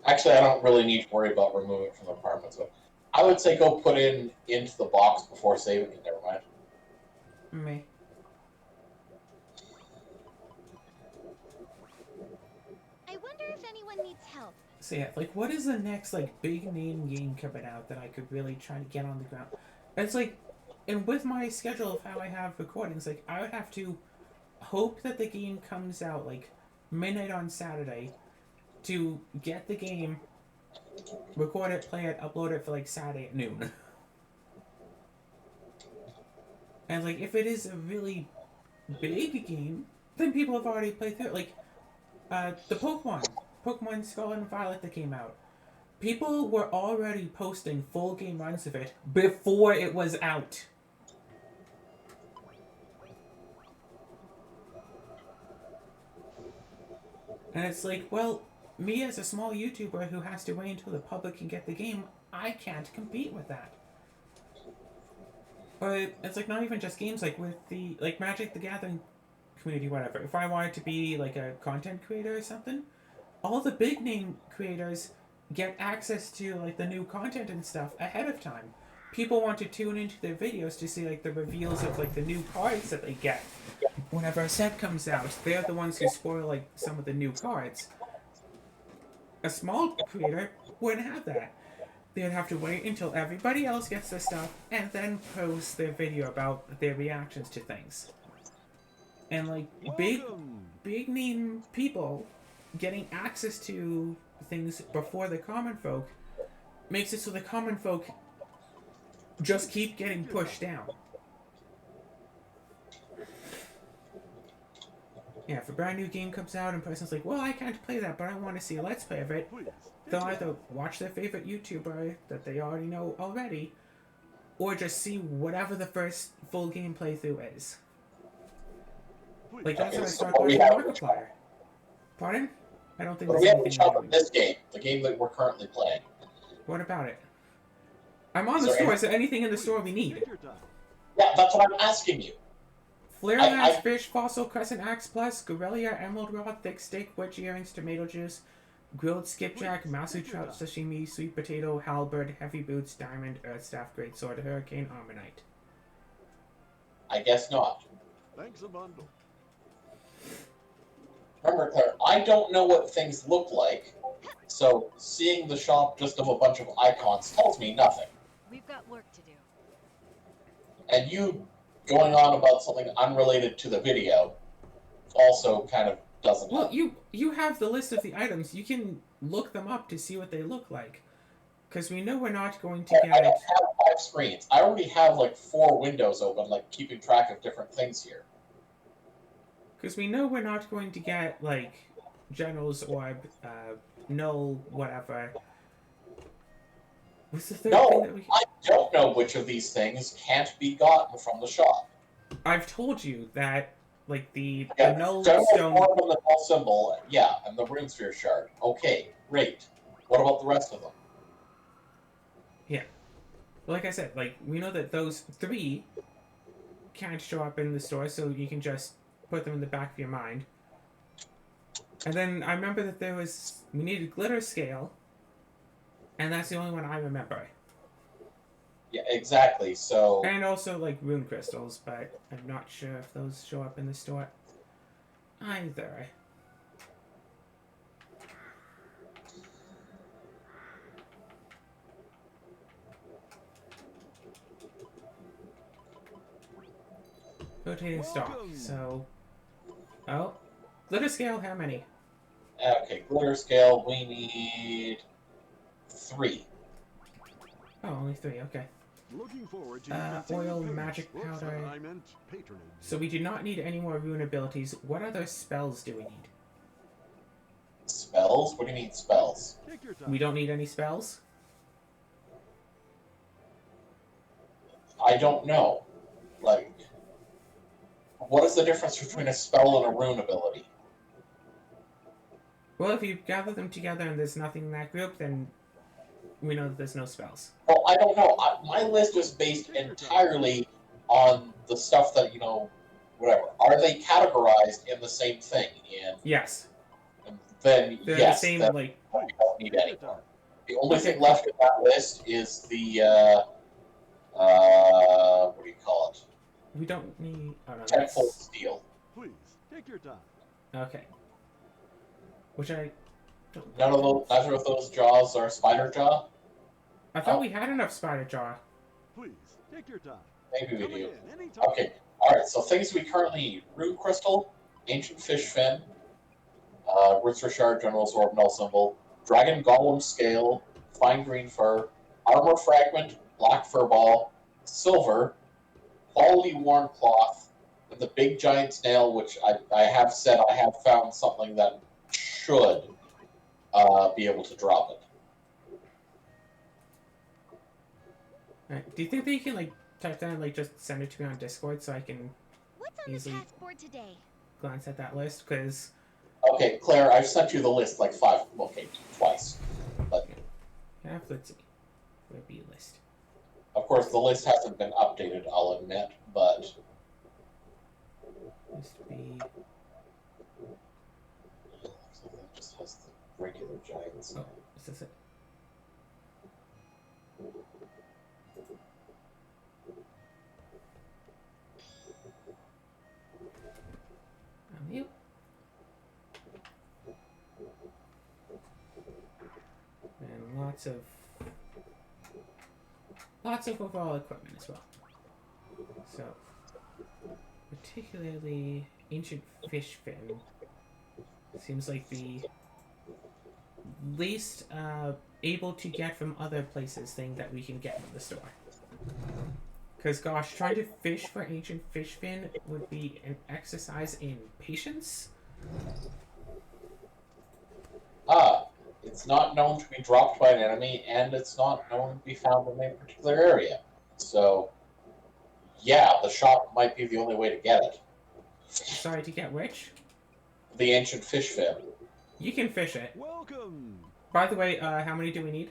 Actually, I don't really need to worry about removing it from the requirements. But I would say go put it into the box before saving it. Never mind. Me. I wonder if anyone needs help. So yeah, like, what is the next, like, big name game coming out that I could really try to get on the ground? It's like, and with my schedule of how I have recordings, like, I would have to hope that the game comes out, like, midnight on Saturday to get the game, record it, play it, upload it for, like, Saturday at noon. And, like, if it is a really big game, then people have already played through it. Like, the Pokemon Pokemon Scarlet and Violet that came out. People were already posting full game runs of it before it was out. And it's like, well, me as a small YouTuber who has to wait until the public can get the game, I can't compete with that. But it's like not even just games, like with the like Magic the Gathering community, whatever. If I wanted to be like a content creator or something, all the big name creators get access to like the new content and stuff ahead of time. People want to tune into their videos to see like the reveals of like the new cards that they get whenever a set comes out. They're the ones who spoil like some of the new cards. A small creator wouldn't have that. They'd have to wait until everybody else gets their stuff and then post their video about their reactions to things. And like big name people getting access to things before the common folk makes it so the common folk just keep getting pushed down. Yeah, if a brand new game comes out and a person's like, well, I can't play that, but I want to see a Let's Play of it, they'll either watch their favorite YouTuber that they already know already, or just see whatever the first full game playthrough is. Like, that's how I started playing Markiplier. Pardon? I don't think But there's we haven't anything covered new. this game, the game that we're currently playing. What about it? I'm on the store. Is there anything in the store we need? Yeah, that's what I'm asking you. Flare Lance, Fish, Fossil, Crescent Axe Plus, Gorilla, Emerald Rod, Thick Steak, Wedge Earrings, Tomato Juice, Grilled Skipjack, Masu Trout, Sashimi, Sweet Potato, Halberd, Heavy Boots, Diamond, Earth Staff, Great Sword, Hurricane, Armonite. I guess not. Thanks a bundle. Remember, Claire, I don't know what things look like, so seeing the shop just of a bunch of icons tells me nothing. We've got work to do. And you going on about something unrelated to the video also kind of doesn't Well, help. you have the list of the items. You can look them up to see what they look like. Because we know we're not going to I get... don't have 5 screens. I already have like 4 windows open, like keeping track of different things here. Because we know we're not going to get, like, General's Orb, Null, whatever. What's the third thing that No, we... I don't know which of these things can't be gotten from the shop. I've told you that, like, the Yeah, Null General Stone... Orb and the Null Symbol, yeah, and the Rune Sphere Shard. Okay, great. What about the rest of them? Yeah. Like I said, like, we know that those 3 can't show up in the store, so you can just put them in the back of your mind. And then I remember that we needed Glitter Scale, and that's the only one I remember. Yeah, exactly, so... And also, like, Rune Crystals, but I'm not sure if those show up in the store either. Rotating stock, so... Oh. Glitter Scale, how many? Okay, Glitter Scale, we need 3. Oh, only 3, okay. Looking forward to Oil, magic powder. I meant patronage. So we do not need any more rune abilities. What other spells do we need? Spells? What do you mean spells? Take your time. We don't need any spells? I don't know. Like, what is the difference between a spell and a rune ability? Well, if you gather them together and there's nothing in that group, then we know that there's no spells. Well, I don't know. My list is based entirely on the stuff that, whatever. Are they categorized in the same thing? And Yes. then, They're yes, the same, then like... we don't need any more. The only thing left in that list is the, what do you call it? We don't need... Oh, no, Tenfold that's... Steel. Please, take your time. Okay. Which I... Neither of those jaws are spider jaw? I thought we had enough Spider Jaw. Please, take your time. Maybe we Come do. again, anytime. Okay, alright, so things we currently need. Rune Crystal, Ancient Fish Fin, Ritzer Shard, General's Orb, Null Symbol, Dragon Golem Scale, Fine Green Fur, Armor Fragment, Black Fur Ball, Silver, Quality Worn Cloth, and the Big Giant Snail, which I have said I have found something that should be able to drop it. Alright, do you think that you can, like, type that and, like, just send it to me on Discord so I can What's on Easily. the task board today? glance at that list? Because Okay, Claire, I've sent you the list like twice. But let's see. Where be list? of course, the list hasn't been updated, I'll admit, but List B. that just has the regular giants. Oh, is this it? Mute. And lots of overall equipment as well. So, particularly ancient fish fin seems like the least able to get from other places thing that we can get from the store. Because, gosh, trying to fish for ancient fish fin would be an exercise in patience. It's not known to be dropped by an enemy, and it's not known to be found in a particular area. So, yeah, the shop might be the only way to get it. Sorry, to get which? The ancient fish fin. You can fish it. Welcome. By the way, how many do we need?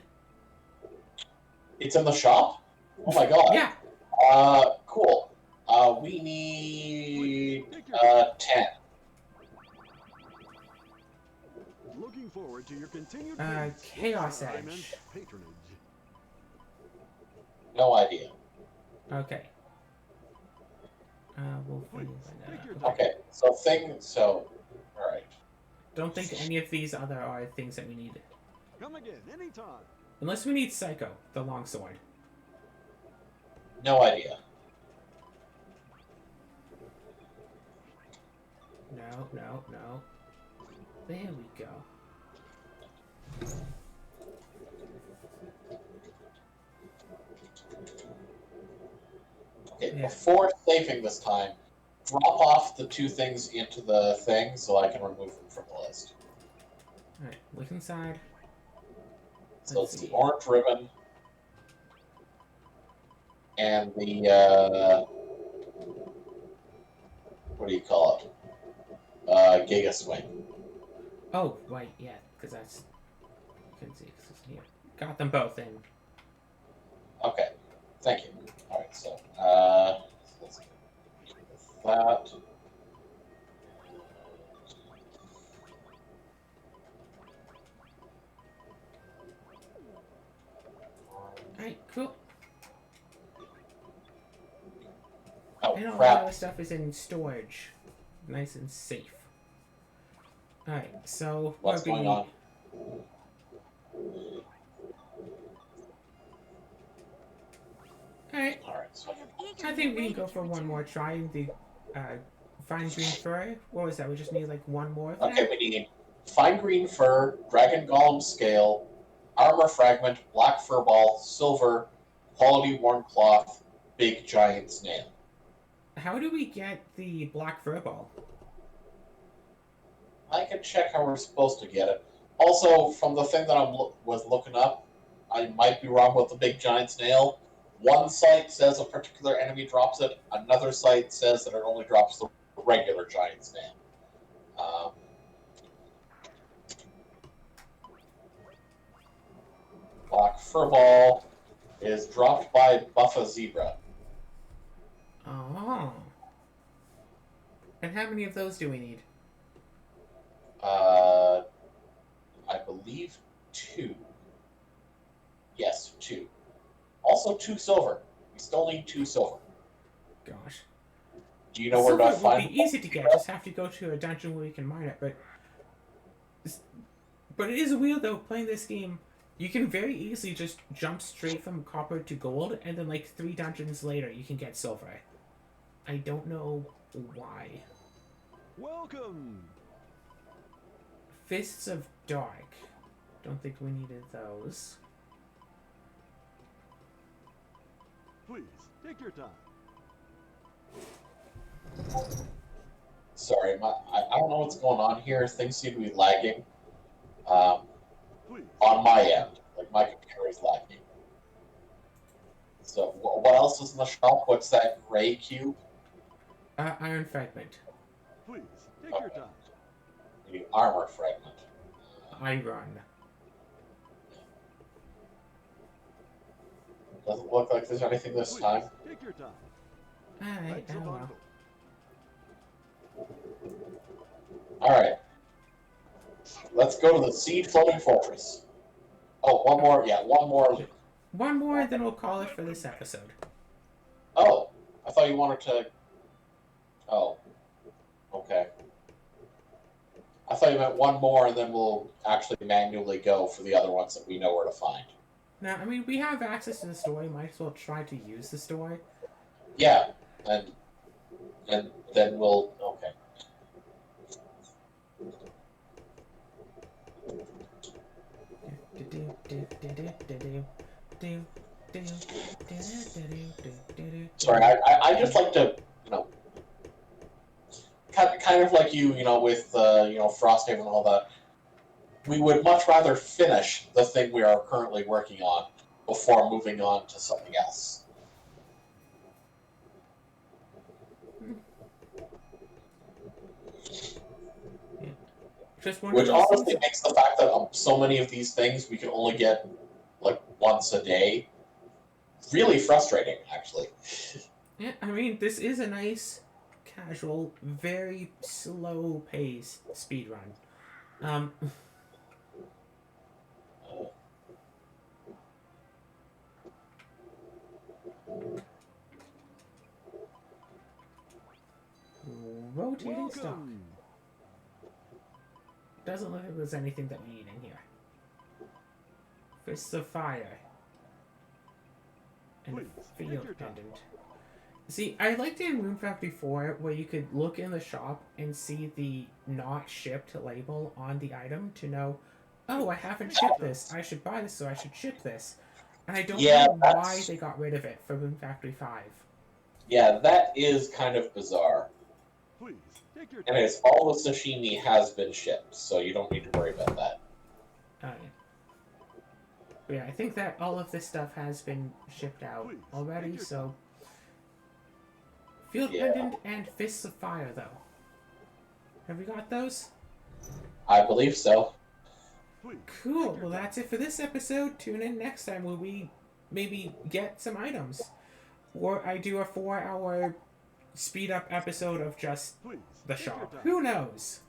It's in the shop? Oh my god. Yeah. Cool. We need 10. Looking forward to your continued Chaos time and Edge. patronage. No idea. Okay. We'll Please, find take your that. time. Okay, alright. Don't think any of these other are things that we need. Come again anytime. Unless we need Psycho, the longsword. No idea. No. There we go. Okay, Yeah. before saving this time, drop off the 2 things into the thing so I can remove them from the list. Alright, look inside. So Let's it's see. the orange ribbon and the what do you call it? Giga Swing. Oh, right, yeah, because that's... You can see, 'cause it's here. Got them both in. Okay, thank you. Alright, so let's get that. Alright, cool. Oh, And all the crap. other stuff is in storage. Nice and safe. Alright, so... What's we'll be- going on? Alright, Alright, so I think we can go for one more try in the fine green fur. What was that? We just need like one more of that? okay, we need fine green fur, dragon golem scale, armor fragment, black fur ball, silver, quality worn cloth, big giant snail. How do we get the black fur ball? I can check how we're supposed to get it. Also, from the thing that I was looking up, I might be wrong with the big giant snail. One site says a particular enemy drops it. Another site says that it only drops the regular giant snail. Black furball is dropped by Buffa Zebra. Oh. And how many of those do we need? I believe 2. Yes, 2. Also 2 silver. We still need 2 silver. Gosh. Do you know where to Silver would find be easy to get. Just have to go to a dungeon where we can mine it. But it is weird though. Playing this game, you can very easily just jump straight from copper to gold, and then like 3 dungeons later, you can get silver. I don't know why. Welcome. Fists of Dark. Don't think we needed those. Please take your time. Sorry, I don't know what's going on here. Things seem to be lagging. Please. on my end. Like, my computer is lacking. So, what else is in the shop? What's that gray cube? Iron fragment. Please, take your time. The armor fragment. Iron. Doesn't look like there's anything this Please, time. take your time. Alright, Right, oh so well. Alright. Let's go to the Seed Floating Fortress. Oh, one more. Yeah, one more. One more, then we'll call it for this episode. Oh, I thought you wanted to. Oh. Okay. I thought you meant one more, and then we'll actually manually go for the other ones that we know where to find. Now, I mean, we have access to the story. Might as well try to use the story. Yeah, and then we'll. Okay. Sorry, I just like to, kind of like you know, with Frosthaven and all that. We would much rather finish the thing we are currently working on before moving on to something else. Just one Which of those honestly things. makes the fact that so many of these things we can only get like once a day really frustrating, actually. Yeah, I mean, this is a nice, casual, very slow paced speed run. Rotating stock. Welcome. Doesn't look like there's anything that we need in here. Fists of Fire. And Please, a take field your time. pendant. See, I liked it in Rune Factory 4 where you could look in the shop and see the not shipped label on the item to know, oh, I haven't shipped this. I should buy this, so I should ship this. And I don't Yeah, know why that's- they got rid of it for Rune Factory 5. Yeah, that is kind of bizarre. Please, take your And time. it's all the sashimi has been shipped, so you don't need to worry about that. Yeah. But yeah, I think that all of this stuff has been shipped out Please, already, take your so... Field Yeah. Pendant and Fists of Fire, though. Have we got those? I believe so. Please, Cool. take your Well, that's it for this episode. Tune in next time where we maybe get some items. Or I do a 4-hour speed-up episode of just Please, the take your shop. time. Who knows?